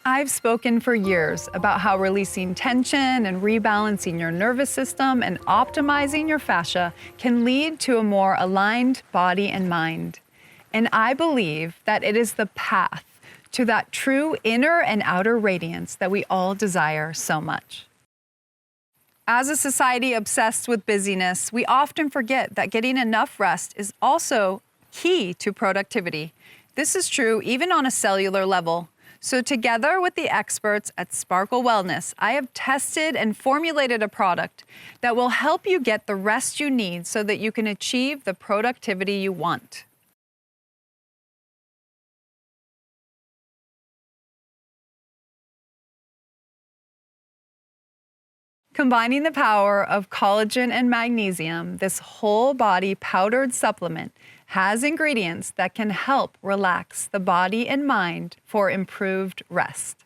I've spoken for years about how releasing tension and rebalancing your nervous system and optimizing your fascia can lead to a more aligned body and mind. And I believe that it is the path to that true inner and outer radiance that we all desire so much. As a society obsessed with busyness, we often forget that getting enough rest is also key to productivity. This is true even on a cellular level. So together with the experts at Sparkle Wellness, I have tested and formulated a product that will help you get the rest you need so that you can achieve the productivity you want. Combining the power of collagen and magnesium, this whole body powdered supplement has ingredients that can help relax the body and mind for improved rest.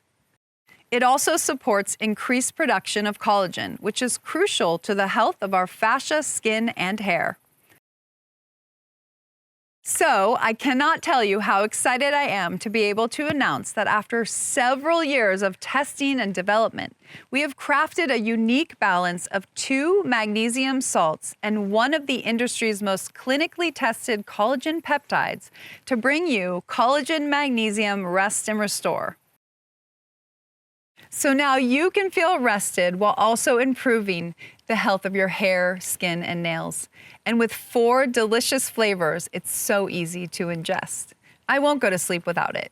It also supports increased production of collagen, which is crucial to the health of our fascia, skin, and hair. So, I cannot tell you how excited I am to be able to announce that after several years of testing and development, we have crafted a unique balance of 2 magnesium salts and one of the industry's most clinically tested collagen peptides to bring you Collagen Magnesium Rest and Restore. So now you can feel rested while also improving the health of your hair, skin, and nails. And with 4 delicious flavors, it's so easy to ingest. I won't go to sleep without it.